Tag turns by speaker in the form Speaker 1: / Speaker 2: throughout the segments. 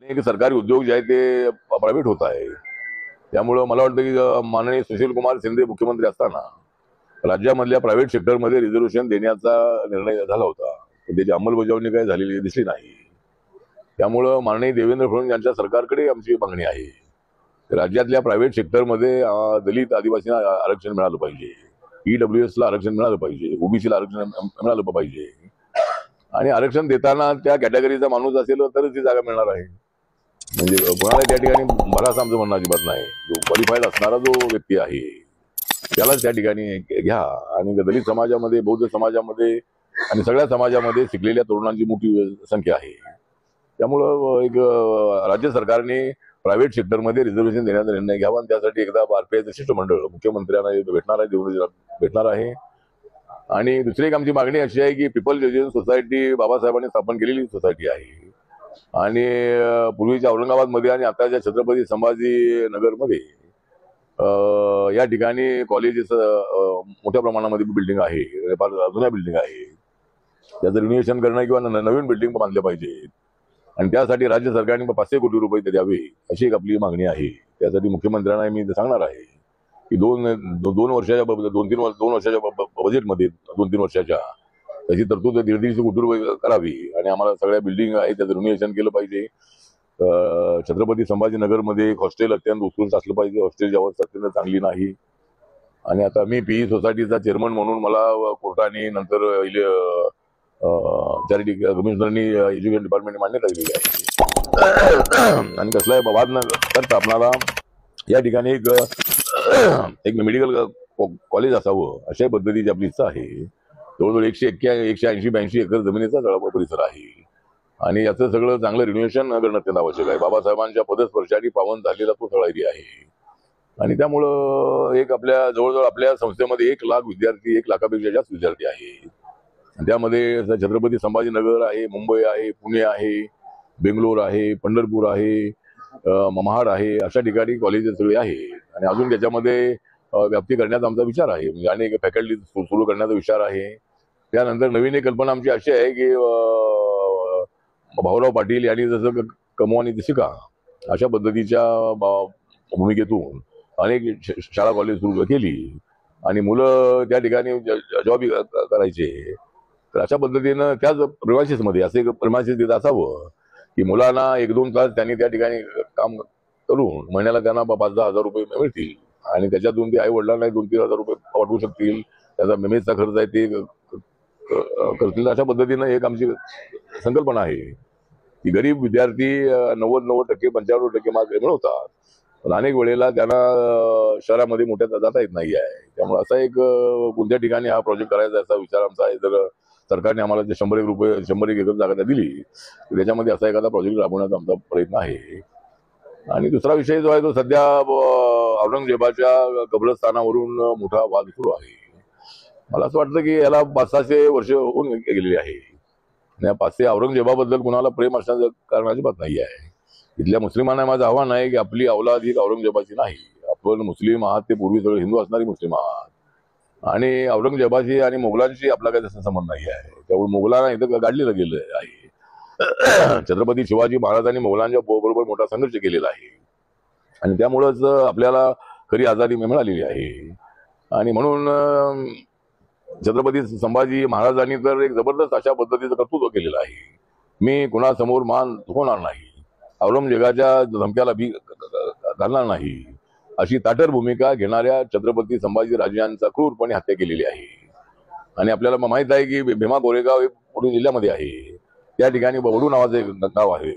Speaker 1: अनेक सरकारी उद्योग जे आहेत ते प्रायव्हेट होत आहे. त्यामुळं मला वाटतं की माननीय सुशीलकुमार शिंदे मुख्यमंत्री असताना राज्यामधल्या प्रायव्हेट सेक्टरमध्ये रिझर्वेशन देण्याचा निर्णय झाला होता, पण त्याची अंमलबजावणी काही झालेली दिसली नाही. त्यामुळं माननीय देवेंद्र फडणवीस यांच्या सरकारकडे आमची मागणी आहे. राज्यातल्या प्रायव्हेट सेक्टरमध्ये दलित आदिवासींना आरक्षण मिळालं पाहिजे, ईडब्ल्यूएसला आरक्षण मिळालं पाहिजे, ओबीसीला आरक्षण मिळालं पाहिजे. आणि आरक्षण देताना त्या कॅटेगरीचा माणूस असेल तरच ती जागा मिळणार आहे. म्हणजे कोणाला त्या ठिकाणी बराच आमचं म्हणणं अजिबात नाही. जो क्वालिफाईड असणारा जो व्यक्ती आहे त्यालाच त्या ठिकाणी घ्या. आणि दलित समाजामध्ये, बौद्ध समाजामध्ये आणि सगळ्या समाजामध्ये शिकलेल्या तरुणांची मोठी संख्या आहे. त्यामुळं एक राज्य सरकारने प्रायव्हेट सेक्टरमध्ये रिझर्वेशन देण्याचा निर्णय घ्यावा आणि त्यासाठी एकदा आरपीआयचं शिष्टमंडळ मुख्यमंत्र्यांना भेटणार आहे. आणि दुसरी एक आमची मागणी अशी आहे की पीपल्स एज्युकेशन सोसायटी बाबासाहेबांनी स्थापन केलेली सोसायटी आहे. आणि पूर्वीच्या औरंगाबादमध्ये आणि आताच्या छत्रपती संभाजी नगरमध्ये या ठिकाणी कॉलेजेस मोठ्या प्रमाणामध्ये बिल्डिंग आहे, फार जुन्या बिल्डिंग आहे. त्याचं रिनोव्हेशन करणं किंवा नवीन बिल्डिंग बांधल्या पाहिजे. आणि त्यासाठी राज्य सरकारने 500 कोटी रुपये द्यावे अशी एक आपली मागणी आहे. त्यासाठी मुख्यमंत्र्यांना मी सांगणार आहे की दोन वर्षाच्या बजेटमध्ये 2-3 वर्षाच्या त्याची तरतूद 150 कोटी रुपये करावी. आणि आम्हाला सगळ्या बिल्डिंग आहे त्याचं रिनोव्हेशन केलं पाहिजे. छत्रपती संभाजीनगरमध्ये एक हॉस्टेल अत्यंत उत्कृष्ट असलं पाहिजे. हॉस्टेलची अवस्था अत्यंत चांगली नाही. आणि आता मी पीई सोसायटीचा चेअरमन म्हणून मला कोर्टाने नंतर चॅरिटी कमिशनरनी एज्युकेशन डिपार्टमेंटने मान्यता दिलेली आहे. आणि कसलाही वाद न करता आपल्याला या ठिकाणी एक मेडिकल कॉलेज असावं अशा पद्धतीची आपली इच्छा आहे. जवळजवळ 180-82 एकर जमिनीचा परिसर आहे. आणि याचं सगळं चांगलं रिनोव्हेशन करणं अत्यंत आवश्यक आहे. बाबासाहेबांच्या पदस्पर्शाने पावन झालेला तो सगळा एरिया आहे. आणि त्यामुळं एक आपल्या जवळजवळ आपल्या संस्थेमध्ये 1 लाख विद्यार्थी, 1 लाखापेक्षा जास्त विद्यार्थी आहेत. त्यामध्ये छत्रपती संभाजीनगर आहे, मुंबई आहे, पुणे आहे, बेंगलोर आहे, पंढरपूर आहे, महाड आहे, अशा ठिकाणी कॉलेजेस सगळे आहे. आणि अजून त्याच्यामध्ये व्याप्ती करण्याचा आमचा विचार आहे. म्हणजे अनेक फॅकल्टी सुरू करण्याचा विचार आहे. त्यानंतर नवीन एक कल्पना आमची अशी आहे की भाऊराव पाटील यांनी जसं कमवा आणि शिका अशा पद्धतीच्या भूमिकेतून अनेक शाळा कॉलेज सुरू केली आणि मुलं त्या ठिकाणी जॉब करायचे. तर अशा पद्धतीनं त्याच प्रिमायसिसमध्ये असं एक प्रिमायसिस देत असावं की मुलांना 1-2 तास त्यांनी त्या ठिकाणी काम करून महिन्याला त्यांना 5-10 हजार रुपये मिळतील. आणि त्याच्यातून ते आई वडिलांना 2-3 हजार रुपये वाटवू शकतील. त्याचा मेमेजचा खर्च आहे ते करतील. अशा पद्धतीनं एक आमची संकल्पना आहे की गरीब विद्यार्थी 90% 95% मार्क मिळवतात, पण अनेक वेळेला त्यांना शहरामध्ये मोठ्या जाता येत नाही आहे. त्यामुळे असा एक कोणत्या ठिकाणी हा प्रोजेक्ट करायचा असा विचार आमचा आहे. जर सरकारने आम्हाला जे 100 एकर जागा दिली तर त्याच्यामध्ये असा एखादा प्रोजेक्ट राबवण्याचा आमचा प्रयत्न आहे. आणि दुसरा विषय जो आहे तो सध्या औरंगजेबाच्या कब्रस्थानावरून मोठा वाद सुरू आहे. मला असं वाटतं की याला 500-600 वर्ष होऊन गेलेली आहे. या 500 औरंगजेबाबद्दल कुणाला प्रेम असण्याचं कारण अजिबात नाही आहे. इथल्या मुस्लिमांना माझं आव्हान आहे की आपली औलाद ही औरंगजेबाची नाही. आपण मुस्लिम आहात ते पूर्वी सगळे हिंदू असणारी मुस्लिम आहात. आणि औरंगजेबाशी आणि मोगलांशी आपला काही तसा संबंध नाही आहे. त्यामुळे मोगलांना इथं गाडलेलं गेलं आहे. छत्रपती शिवाजी महाराजांनी मोगलांच्या बरोबर मोठा संघर्ष केलेला आहे. आणि त्यामुळंच आपल्याला खरी आझादी मिळालेली आहे. आणि म्हणून छत्रपती संभाजी महाराजांनी तर एक जबरदस्त अशा पद्धतीचं कर्तृत्व केलेलं आहे. मी कुणासमोर मान चुकवणार नाही, औरंगजेबाच्या धमक्याला घालणार नाही अशी ताठर भूमिका घेणाऱ्या छत्रपती संभाजी राजांचा क्रूरपणे हत्या केलेली आहे. आणि आपल्याला माहित आहे की भीमा कोरेगाव हे पुणे जिल्ह्यामध्ये आहे. त्या ठिकाणी वडू नावाचं एक गाव आहे.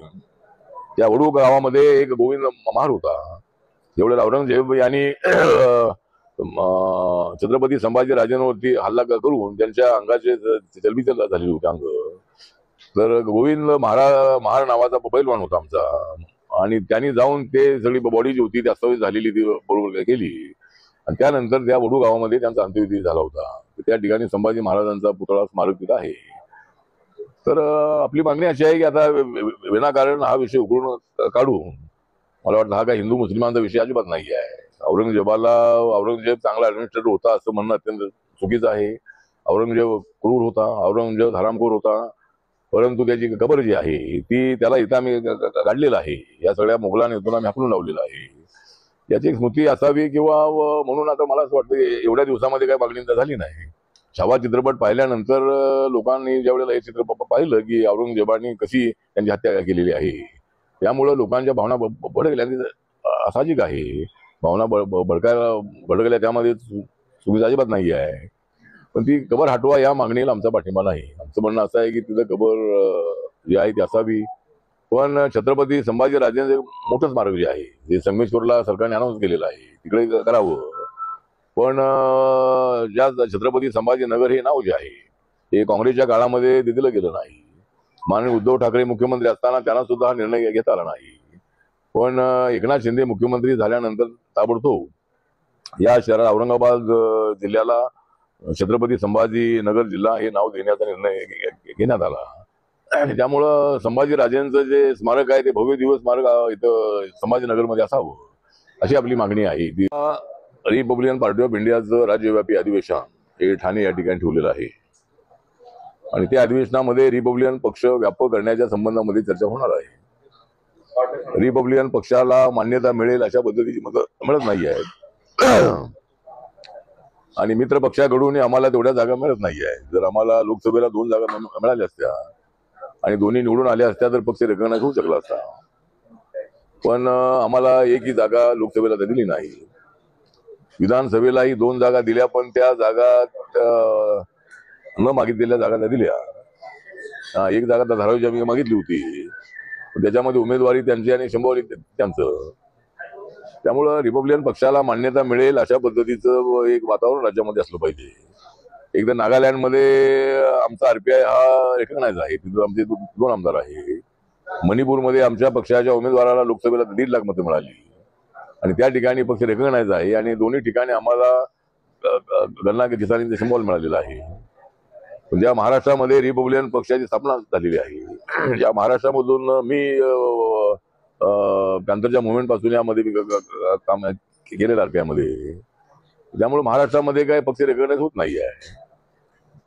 Speaker 1: त्या वडू गावामध्ये एक गोविंद महार होता. एवढ्या औरंगजेब यांनी छत्रपती संभाजी राजांवरती हल्ला करून त्यांच्या अंगाचे चलबिचल झालेली होती अंग. तर गोविंद महार नावाचा पैलवान होता आमचा. आणि त्यांनी जाऊन ते सगळी बॉडी जी होती ती अस्ताव्यस्त झालेली ती बरोबर केली. आणि त्यानंतर त्या वडू गावामध्ये त्यांचा अंत्यविधी झाला होता. त्या ठिकाणी संभाजी महाराजांचा पुतळा स्मारक तिथं आहे. तर आपली मागणी अशी आहे की आता विनाकारण हा विषय उघडून काढून मला वाटतं हा काय हिंदू मुस्लिमांचा विषय अजिबात नाही आहे. औरंगजेब चांगला ऍडमिनिस्ट्रेटर होता असं म्हणणं अत्यंत चुकीचं आहे. औरंगजेब क्रूर होता, औरंगजेब हरामखोर होता. परंतु त्याची कबर जी आहे ती त्याला इथं आम्ही काढलेलं आहे. या सगळ्या मुघलांना इथून आम्ही हाकलून लावलेलं आहे. याची एक स्मृती असावी किंवा म्हणून आता मला असं वाटतं एवढ्या दिवसामध्ये काही मागणी झाली नाही. छावा चित्रपट पाहिल्यानंतर लोकांनी ज्यावेळेला हे चित्रपट पाहिलं की औरंगजेबाने कशी त्यांची हत्या केलेली आहे, त्यामुळं लोकांच्या भावना भडकल्या. साहजिक आहे, भावना भडकल्या, त्यामध्ये चुकीचं अजिबात नाही आहे. पण ती कबर हटवा या मागणीला आमचा पाठिंबा नाही. आमचं म्हणणं असं आहे की तिथं कबर जी आहे ती असावी. पण छत्रपती संभाजीराजेंचं मोठं स्मारक जे आहे जे संगमेश्वरला सरकारने अनाऊन्स केलेलं आहे तिकडे करावं. पण ज्या छत्रपती संभाजीनगर हे नाव जे आहे हे काँग्रेसच्या काळामध्ये दिलं गेलं नाही. माननीय उद्धव ठाकरे मुख्यमंत्री असताना त्यांना सुद्धा हा निर्णय घेता आला नाही. पण एकनाथ शिंदे मुख्यमंत्री झाल्यानंतर ताबडतोब या शहरात औरंगाबाद जिल्ह्याला छत्रपती संभाजीनगर जिल्हा हे नाव देण्याचा निर्णय घेण्यात आला. आणि त्यामुळं संभाजीराजेंचं जे स्मारक आहे ते भव्य दिवस स्मारक इथं संभाजीनगरमध्ये असावं अशी आपली मागणी आहे. रिपब्लिकन पार्टी ऑफ इंडियाचं राज्यव्यापी अधिवेशन हे ठाणे या ठिकाणी ठेवलेलं आहे आणि त्या अधिवेशनामध्ये रिपब्लिकन पक्ष व्यापक करण्याच्या संबंधामध्ये चर्चा होणार आहे. रिपब्लिकन पक्षाला मान्यता मिळेल अशा पद्धतीची मतं मिळत नाही आहेत आणि मित्र पक्षाकडून आम्हाला तेवढ्या जागा मिळत नाही आहे. जर आम्हाला लोकसभेला 2 जागा मिळाल्या असत्या आणि दोन्ही निवडून आल्या असत्या तर पक्ष रेकग्नाइज होऊ शकला असता. पण आम्हाला एकही जागा लोकसभेला दिली नाही. विधानसभेलाही 2 जागा दिल्या, पण त्या जागा न मागितलेल्या जागा दिल्या. एक जागा तर धारावीची आम्ही मागितली होती, त्याच्यामध्ये उमेदवारी त्यांची आणि शंभरवारी त्यांचं. त्यामुळं रिपब्लिकन पक्षाला मान्यता मिळेल अशा पद्धतीचं एक वातावरण राज्यामध्ये असलं पाहिजे. एकदा नागालँडमध्ये आमचा आरपीआय हा रेकग्नाइज आहे, तिथं आमचे 2 आमदार आहे. मणिपूरमध्ये आमच्या पक्षाच्या उमेदवाराला लोकसभेला 1.5 लाख मतं मिळाली आणि त्या ठिकाणी पक्ष रेकग्नाइज आहे आणि दोन्ही ठिकाणी आम्हाला गणना किसानींचे सिम्बॉल मिळालेला आहे. ज्या महाराष्ट्रामध्ये रिपब्लिकन पक्षाची स्थापना झालेली आहे, या महाराष्ट्रामधून मी पॅन्थरच्या मुवमेंट पासून यामध्ये काम केलेलं आरपीआयमध्ये. त्यामुळे महाराष्ट्रामध्ये काय पक्ष रेकग्नाइज होत नाही आहे.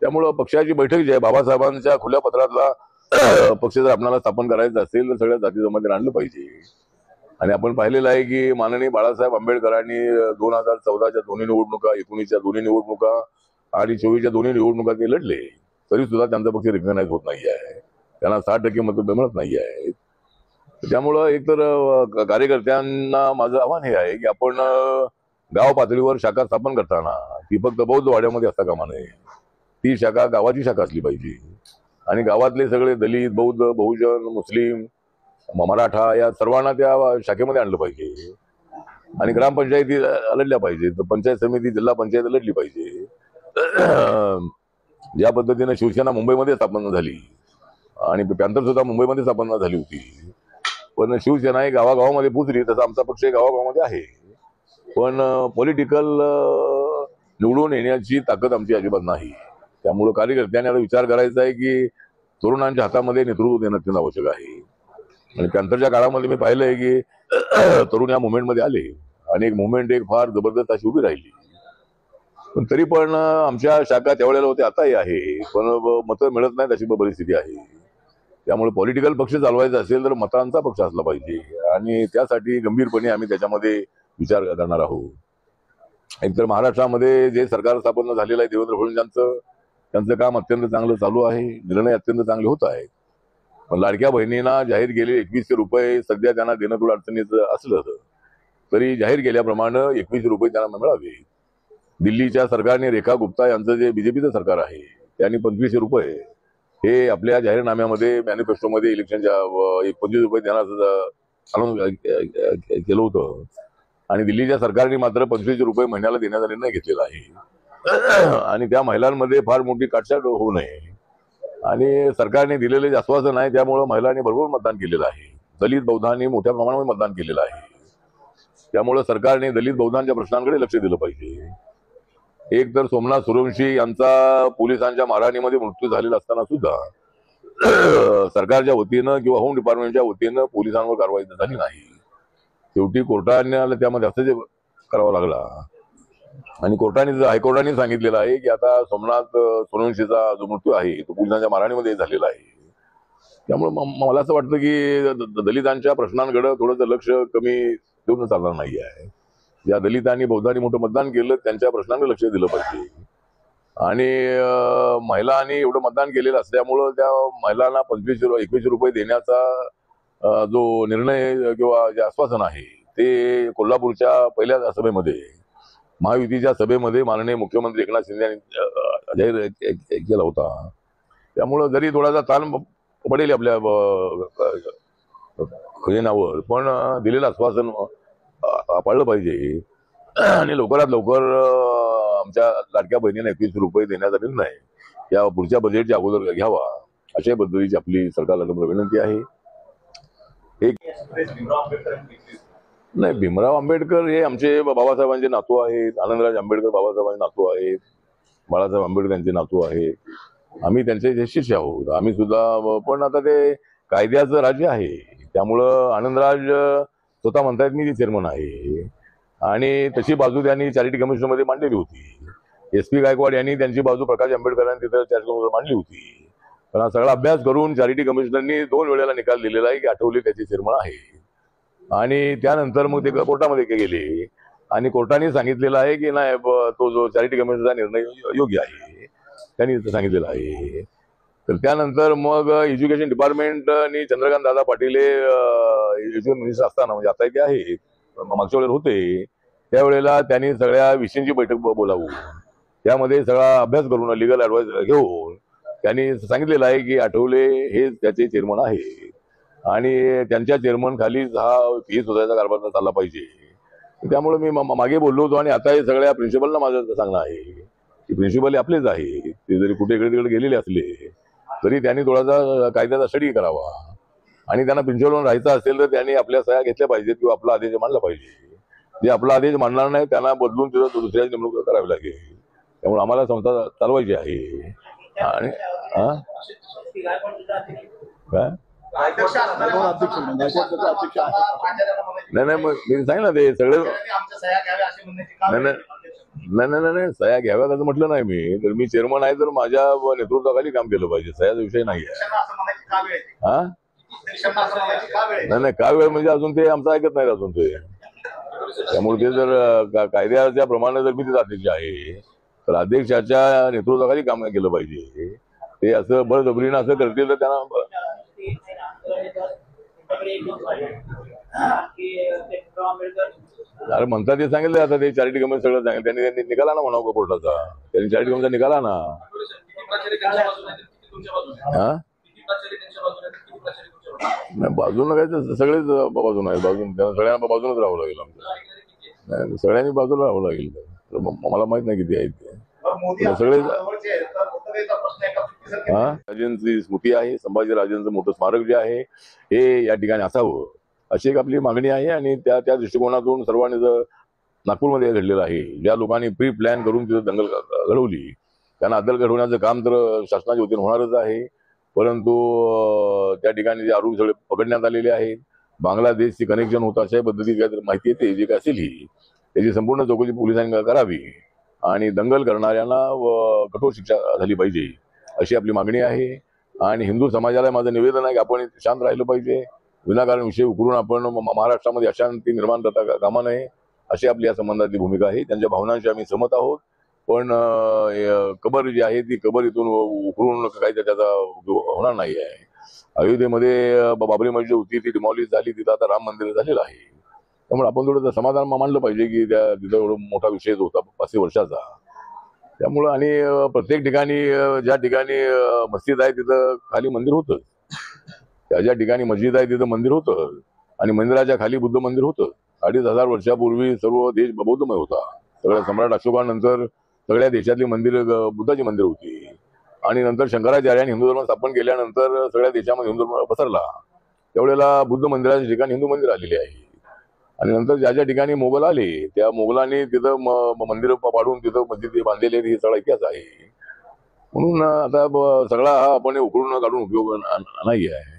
Speaker 1: त्यामुळं पक्षाची बैठक जी आहे बाबासाहेबांच्या खुल्या पत्रातला पक्ष जर आपल्याला स्थापन करायचं असेल तर सगळ्या जाती जमातीला आणलं पाहिजे. आणि आपण पाहिलेलं आहे की माननीय बाळासाहेब आंबेडकरांनी 2014च्या दोन्ही निवडणुका, 19च्या दोन्ही निवडणुका आणि 24च्या दोन्ही निवडणुका ते लढले, तरी सुद्धा त्यांचा पक्ष रेकग्नाइज होत नाही आहे. त्यांना 60% मतं मिळत नाही आहे. त्यामुळं एकतर कार्यकर्त्यांना माझं आव्हान हे आहे की आपण गाव पातळीवर शाखा स्थापन करताना ती फक्त बौद्ध वाड्यामध्ये असता कामा नये. ती शाखा गावाची शाखा असली पाहिजे आणि गावातले सगळे दलित, बौद्ध, बहुजन, मुस्लिम, मराठा या सर्वांना त्या शाखेमध्ये आणलं पाहिजे आणि ग्रामपंचायती लढल्या पाहिजे, पंचायत समिती, जिल्हा पंचायत लढली पाहिजे. ज्या पद्धतीने शिवसेना मुंबईमध्ये स्थापन झाली आणि पॅन्थर सुद्धा मुंबईमध्ये स्थापना झाली होती, पण शिवसेना ही गावागावामध्ये पोचली, तसं आमचा पक्ष गावागावामध्ये आहे. पण पॉलिटिकल निवडून येण्याची ताकद आमची अजिबात नाही. त्यामुळे कार्यकर्त्यांनी आता विचार करायचा आहे की तरुणांच्या हातामध्ये नेतृत्व देणं अत्यंत आवश्यक आहे. आणि पॅन्थरच्या काळामध्ये मी पाहिलं आहे की तरुण या मुवमेंटमध्ये आले आणि एक मुवमेंट एक फार जबरदस्त अशी उभी राहिली. पण तरी पण आमच्या शाखा त्यावेळेला होते, आताही आहे, पण मतं मिळत नाहीत अशी परिस्थिती आहे. त्यामुळे पॉलिटिकल पक्ष चालवायचा असेल तर मतांचा पक्ष असला पाहिजे आणि त्यासाठी गंभीरपणे आम्ही त्याच्यामध्ये विचार करणार आहोत. एकतर महाराष्ट्रामध्ये जे सरकार स्थापन झालेलं आहे देवेंद्र फडणवीस त्यांचं काम अत्यंत चांगलं चालू आहे, निर्णय अत्यंत चांगले होत आहेत. पण लाडक्या बहिणींना जाहीर केले 2100 रुपये सध्या त्यांना देणं थोडं अडचणीचं असलं तरी जाहीर केल्याप्रमाणे 2100 रुपये त्यांना मिळावे. दिल्लीच्या सरकारने रेखा गुप्ता यांचं जे बीजेपीचं सरकार आहे त्यांनी 2500 रुपये हे आपल्या जाहीरनाम्यामध्ये मॅनिफेस्टोमध्ये इलेक्शनच्या 25 रुपये त्यांना केलं होतं आणि दिल्लीच्या सरकारने मात्र 2500 रुपये महिन्याला देण्याचा निर्णय घेतलेला आहे आणि त्या महिलांमध्ये फार मोठी काटछाट होऊ नये आणि सरकारने दिलेले आश्वासन आहे त्यामुळे महिलांनी भरपूर मतदान केलेलं आहे. दलित बौद्धांनी मोठ्या प्रमाणावर मतदान केलेलं आहे. त्यामुळे सरकारने दलित बौद्धांच्या प्रश्नांकडे लक्ष दिलं पाहिजे. एक तर सोमनाथ सूर्यवंशी यांचा पोलिसांच्या मारहाणीमध्ये मृत्यू झालेला असताना सुद्धा सरकारच्या वतीनं किंवा होम डिपार्टमेंटच्या वतीनं पोलिसांवर कारवाई झाली नाही. शेवटी कोर्टाने त्यामध्ये हस्तक्षेप करावा लागला आणि हायकोर्टाने सांगितलेलं आहे की आता सोमनाथ सूर्यवंशीचा जो मृत्यू आहे तो पोलिसांच्या मारहाणीमध्ये झालेला आहे त्यामुळे मला असं वाटतं की दलितांच्या प्रश्नांकडे थोडंसं लक्ष कमी देऊन चालणार नाही आहे. ज्या दलितांनी बौद्धांनी मोठं मतदान केलं त्यांच्या प्रश्नांकडे लक्ष दिलं पाहिजे. आणि महिलांनी एवढं मतदान केलेलं असल्यामुळं त्या महिलांना 21 रुपये देण्याचा जो निर्णय किंवा जे आश्वासन आहे ते कोल्हापूरच्या पहिल्या सभेमध्ये, महायुतीच्या सभेमध्ये माननीय मुख्यमंत्री एकनाथ शिंदे यांनी जाहीर केला होता. त्यामुळं जरी थोडासा ताण पडेल आपल्या खजिन्यावर, पण दिलेलं आश्वासन पाळलं पाहिजे. आणि लवकरात लवकर आमच्या लाडक्या बहिणींना 21 रुपये देण्याचा निर्णय या पुढच्या बजेटच्या अगोदर घ्यावा, अशा पद्धतीची आपली सरकारला नम्र विनंती आहे. नाही, भीमराव आंबेडकर हे आमचे बाबासाहेबांचे नातू आहेत. आनंदराज आंबेडकर बाबासाहेबांचे नातू आहेत. बाळासाहेब आंबेडकर यांचे नातू आहेत. आम्ही त्यांचे शिष्य आहोत. आम्ही सुद्धा, पण आता ते कायद्याचं राज्य आहे. त्यामुळं आनंदराज स्वतः म्हणतायत मी चेअरमन आहे, आणि तशी बाजू त्यांनी चॅरिटी कमिशनमध्ये मांडलेली होती. SP गायकवाड यांनी त्यांची बाजू प्रकाश आंबेडकरांनी तिथं चॅरिटी कमिशनमध्ये मांडली होती. पण हा सगळा अभ्यास करून चॅरिटी कमिशनरनी 2 वेळेला निकाल दिलेला आहे की आठवले त्याचे चेअरमन आहे. आणि त्यानंतर मग ते कोर्टामध्ये गेले आणि कोर्टाने सांगितलेलं आहे की नाही, तो जो चॅरिटी कमिशनचा निर्णय योग्य आहे, त्यांनी सांगितलेलं आहे. तर त्यानंतर मग education डिपार्टमेंटनी Chandrakant Dada Patil education minister असताना, म्हणजे आता ते आहे, मागच्या वेळेला होते, त्यावेळेला त्यांनी सगळ्या विषयांची बैठक बोलावून त्यामध्ये सगळा अभ्यास करून लिगल ऍडवाइस घेऊन त्यांनी सांगितलेलं आहे की आठवले हे त्याचे चेअरमन आहे आणि त्यांच्या चेअरमन खाली हा फी शोधायचा कारभार चालला पाहिजे. त्यामुळे मी मागे बोललो होतो आणि आता हे सगळ्या प्रिन्सिपलला माझं सांगणं आहे की प्रिन्सिपल आपलेच आहे. ते जरी कुठे इकडे तिकडे गेलेले असले तरी त्यांनी थोडासा कायद्याचा स्टडी करावा आणि त्यांना प्रिन्सिपल म्हणून राहायचं असेल तर त्यांनी आपल्या सह्या घेतल्या पाहिजेत किंवा आपला आदेश मांडला पाहिजे. जे आपला आदेश मांडणार नाही त्यांना बदलून तिथं दुसऱ्या नेमणूक करावी लागेल. त्यामुळे आम्हाला संस्था चालवायची आहे. आणि नाही, मग मी सांगितलं ते सगळे नाही सह्या घ्याव्यात असं म्हटलं नाही मी. तर मी चेअरमन आहे तर माझ्या नेतृत्वाखाली काम केलं पाहिजे. सह्याचा विषय नाही आहे. हा नाही, का वेळ म्हणजे अजून ते आमचं ऐकत नाही अजून ते. त्यामुळे ते जर कायद्याच्या प्रमाणे जर मी तिथे अध्यक्ष आहे तर अध्यक्षाच्या नेतृत्वाखाली काम केलं पाहिजे. ते असं बळजबरीनं असं करतील तर त्यांना अरे म्हणतात ते सांगितलं. आता ते चॅरिटी कमिशन सगळं सांगितलं त्यांनी निकाला ना म्हणावं कोर्टाचा. त्यांनी चॅरिटी कमिशनचा निकाला ना. हा नाही, बाजूला काय तर सगळेच बाजून आहेत. सगळ्यांना बाजूनच राहावं लागेल. आमचं सगळ्यांनी बाजूला राहावं लागेल. मला माहित नाही किती आहेत ते सगळे. राजेंची स्मृती आहे, संभाजी राजेंचं मोठं स्मारक जे आहे हे या ठिकाणी असावं अशी एक आपली मागणी आहे. आणि त्या दृष्टिकोनातून सर्वांनी जर नागपूरमध्ये घडलेलं आहे, ज्या लोकांनी प्री प्लॅन करून तिथं दंगल घडवली त्यांना अद्दल घडवण्याचं काम तर शासनाच्या वतीने होणारच आहे. परंतु त्या ठिकाणी जे आरोपी सगळे पकडण्यात आलेले आहेत, बांगलादेशची कनेक्शन होतं अशा पद्धतीची काहीतरी माहिती येते जी काय असेल ही त्याची संपूर्ण चौकशी पोलिसांनी करावी आणि दंगल करणाऱ्यांना कठोर शिक्षा झाली पाहिजे अशी आपली मागणी आहे. आणि हिंदू समाजाला माझं निवेदन आहे की आपण शांत राहिलं पाहिजे. विनाकारण विषय उकरून आपण महाराष्ट्रामध्ये अशांती निर्माण करता कामा नये अशी आपली या संबंधातली भूमिका आहे. त्यांच्या भावनांशी आम्ही सहमत आहोत. पण कबर जी आहे ती कबर इथून उकरून काही त्याचा होणार नाही आहे. अयोध्येमध्ये बाबरी मस्जिद होती ती डिमॉलिश झाली, तिथं आता राम मंदिर झालेलं आहे. त्यामुळे आपण थोडं समाधान मानलं पाहिजे की तिथं एवढा मोठा विषय होता 500 वर्षाचा. त्यामुळं आणि प्रत्येक ठिकाणी ज्या ठिकाणी मस्जिद आहे तिथं खाली मंदिर होतं, ज्या ठिकाणी मस्जिद आहे तिथं मंदिर होतं आणि मंदिराच्या खाली बुद्ध मंदिर होतं. 2500 वर्षापूर्वी सर्व देश बौद्धमय होता. सगळ्या सम्राट अशोकानंतर सगळ्या देशातली मंदिर बुद्धाची मंदिर होती. आणि नंतर शंकराचार्यांनी हिंदू धर्म स्थापन केल्यानंतर सगळ्या देशामध्ये हिंदू धर्म पसरला. त्यावेळेला बुद्ध मंदिराच्या ठिकाणी हिंदू मंदिर आलेली आहे. आणि नंतर ज्या ठिकाणी मोगल आले त्या मोगलांनी तिथं मंदिरं पाडून तिथं मस्जिद बांधलेले हे सगळा इतिहास आहे. म्हणून आता सगळा हा आपण उकळून काढून उपयोग नाही आहे.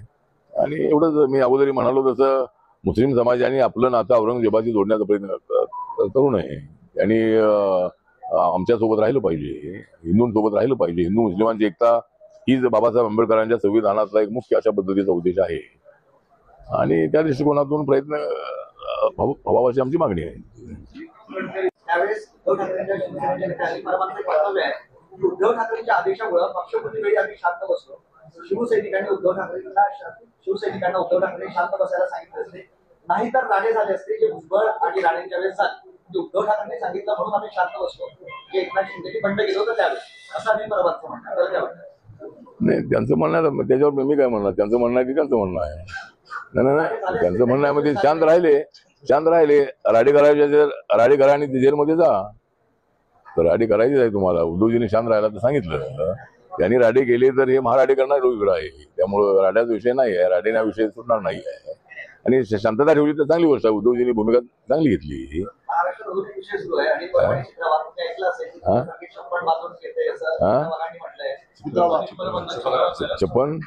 Speaker 1: आणि एवढंच मी अगोदरी म्हणालो तसं मुस्लिम समाजाने आपलं नातं औरंगजेबाशी जोडण्याचा प्रयत्न करू नये. आणि आमच्यासोबत राहिलं पाहिजे, हिंदूंसोबत राहिलं पाहिजे. हिंदू मुस्लिमांची एकता हीच बाबासाहेब आंबेडकरांच्या संविधानाचा एक मुख्य अशा पद्धतीचा उद्देश आहे आणि त्या दृष्टिकोनातून प्रयत्न व्हावा अशी आमची मागणी आहे.
Speaker 2: त्यावेळेस उद्धव ठाकरेंच्या शिवसेनेच्या नेत्यांनी परवानगी पाठवले आहे की उद्धव ठाकरेंच्या आदेशामुळे पक्षप्रतिवेळी आम्ही शांत बसलो. शिवसैनिकांनी उद्धव ठाकरे शांत बसायला सांगितले असते, नाहीतर राणे झाले असते. जे भुजबळ आणि राणेंच्या वेळेस झाले ते उद्धव ठाकरेंनी सांगितलं म्हणून आम्ही शांत बसलो. जे एकनाथ शिंदेनी बंड केलं होतं त्यावेळेस असं आम्ही परवानचं म्हणणार.
Speaker 1: नाही, त्यांचं म्हणणं आहे, त्याच्यावर मी काय म्हणणार, त्यांचं म्हणणं आहे की त्यांचं म्हणणं आहे. नाही, त्यांचं म्हणणं आहे म्हणजे शांत राहिले राडी करा आणि जेलमध्ये जा. तर राडी करायचीच आहे तुम्हाला. उद्धवजींनी शांत राहायला तर सांगितलं, त्यांनी राडी केली तर हे महाराडी करणार वेगळं आहे. त्यामुळं राड्याचा विषय नाही आहे, राडीना विषय सुटणार नाही आहे. आणि शांतता ठेवली तर चांगली गोष्ट आहे. उद्धवजींनी भूमिका चांगली घेतली. छप्पन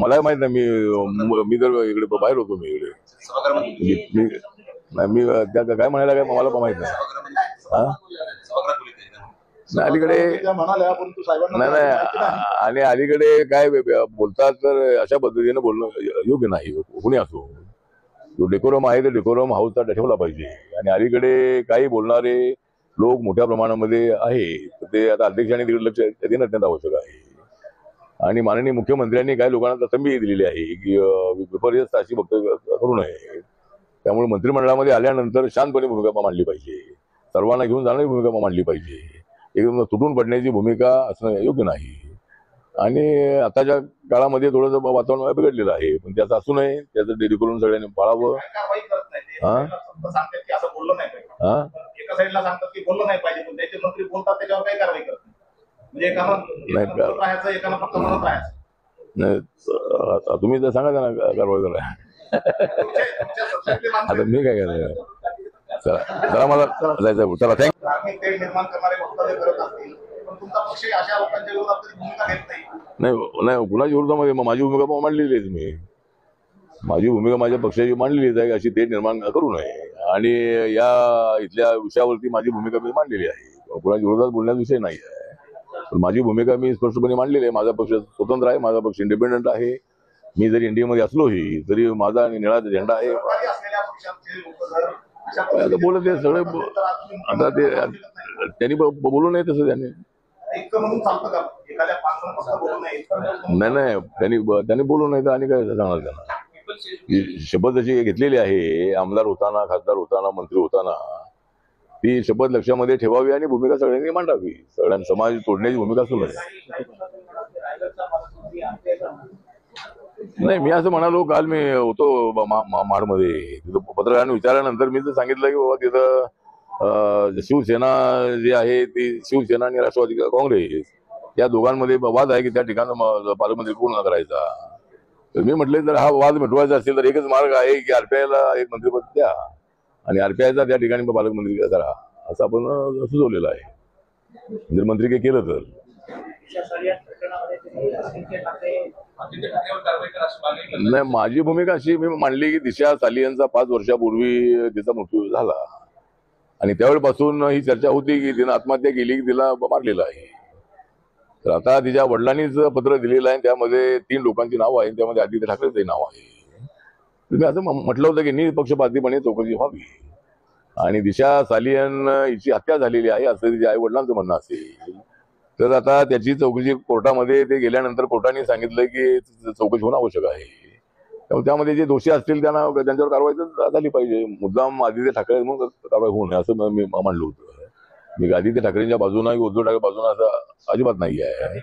Speaker 1: मला माहित नाही. मी तर इकडे बाहेर होतो. मी इकडे मी काय म्हणायला काय मला पण माहित नाही. अलीकडे नाही आणि अलीकडे काय बोलतात तर अशा पद्धतीने बोलणं योग्य नाही. कुणी असो, जो डेकोरम आहे ते डेकोरम हाऊसचा ठेवला पाहिजे. आणि अलीकडे काही बोलणारे लोक मोठ्या प्रमाणामध्ये आहे, ते आता अध्यक्षांनी तिकडे लक्ष देणं अत्यंत आवश्यक आहे. आणि माननीय मुख्यमंत्र्यांनी काही लोकांना संधी दिलेली आहे की विपर्यस्त अशी वक्तव्य करू नये. त्यामुळे मंत्रिमंडळामध्ये आल्यानंतर शांतपणे भूमिका मांडली पाहिजे. सर्वांना घेऊन जाणारी भूमिका मांडली पाहिजे. एकदम तुटून पडण्याची भूमिका असणं योग्य नाही. आणि आताच्या काळामध्ये थोडंसं वातावरण बिघडलेलं आहे, पण त्याचं असू नये. त्याचं डेडिकरून सगळ्यांनी पाळावं. तुम्ही तर सांगा ना कारवाई करा. आता मी काय करायचं. चला मला जायचं. चला नाही कुणाच्या विरोधामध्ये माझी भूमिका मांडलेली आहे. मी माझी भूमिका माझ्या पक्षाची मांडलेलीच आहे. अशी तेढ निर्माण करू नये. आणि या इथल्या विषयावरती माझी भूमिका मी मांडलेली आहे. कुणाच्या विरोधात बोलण्याचा विषय नाही आहे. पण माझी भूमिका मी स्पष्टपणे मांडलेली आहे. माझा पक्ष स्वतंत्र आहे. माझा पक्ष इंडिपेंडंट आहे. मी जरी एनडीएमध्ये असलोही तरी माझा आणि निळा झेंडा आहे. आता बोलत ते सगळे आता ते त्यांनी बोलू नये तसं त्यांनी नाही त्यांनी बोलू नये तर आणि काय सांगणार त्यांना. शपथ जशी घेतलेली आहे आमदार होताना, खासदार होताना, मंत्री होताना, ती शपथ लक्षामध्ये ठेवावी आणि भूमिका सगळ्यांनी मांडावी. सगळ्यांना समाज तोडण्याची भूमिका असू नये. नाही, मी असं म्हणालो. काल मी होतो माडमध्ये. तिथं पत्रकारांनी विचारल्यानंतर मी तर सांगितलं की बाबा तिथं शिवसेना जी आहे ती शिवसेना आणि राष्ट्रवादी काँग्रेस या दोघांमध्ये वाद आहे की त्या ठिकाणी पालकमंत्री कोण करायचा. तर मी म्हटलं जर हा वाद मिटवायचा असेल तर एकच मार्ग आहे की आरपीआयला एक मंत्रिपद द्या आणि आरपीआयचा त्या ठिकाणी पालकमंत्री करा, असं आपण सुचवलेलं आहे. जर मंत्री काही केलं तर. नाही, माझी भूमिका अशी मी मांडली की दिशा सालियनचा 5 वर्षापूर्वी तिचा मृत्यू झाला आणि त्यावेळेपासून ही चर्चा होती की तिनं आत्महत्या केली की तिला मारलेलं आहे. तर आता तिच्या वडिलांनीच पत्र दिलेलं आहे. त्यामध्ये 3 लोकांची नावं आहेत. त्यामध्ये आदित्य ठाकरेचंही नाव आहे. मी असं म्हटलं होतं की निपक्षपातीपणे चौकशी व्हावी आणि दिशा सालियन हिची हत्या झालेली आहे असं तिच्या आई वडिलांचं म्हणणं असेल तर आता त्याची चौकशी कोर्टामध्ये ते गेल्यानंतर कोर्टाने सांगितलं की चौकशी होणं आवश्यक आहे. त्यामुळे त्यामध्ये जे दोषी असतील त्यांच्यावर कारवाई झाली पाहिजे. मुद्दाम आदित्य ठाकरे म्हणून कारवाई होऊ नये असं मी मांडलं होतं. मी आदित्य ठाकरेंच्या बाजूनं किंवा उद्धव ठाकरे बाजूनं असं अजिबात नाही आहे.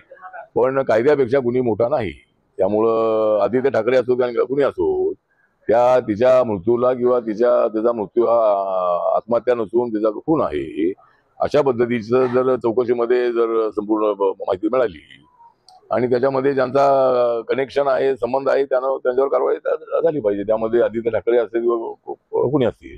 Speaker 1: पण कायद्यापेक्षा कुणी मोठा नाही. त्यामुळं आदित्य ठाकरे असो किंवा कुणी असो त्या तिच्या मृत्यूला किंवा तिचा मृत्यू हा आत्महत्या नसून तिचा खून आहे अशा पद्धतीचं जर चौकशीमध्ये जर संपूर्ण माहिती मिळाली आणि त्याच्यामध्ये ज्यांचा कनेक्शन आहे, संबंध आहे, त्यांच्यावर कारवाई झाली पाहिजे. त्यामध्ये आदित्य ठाकरे असतील किंवा कुणी असतील.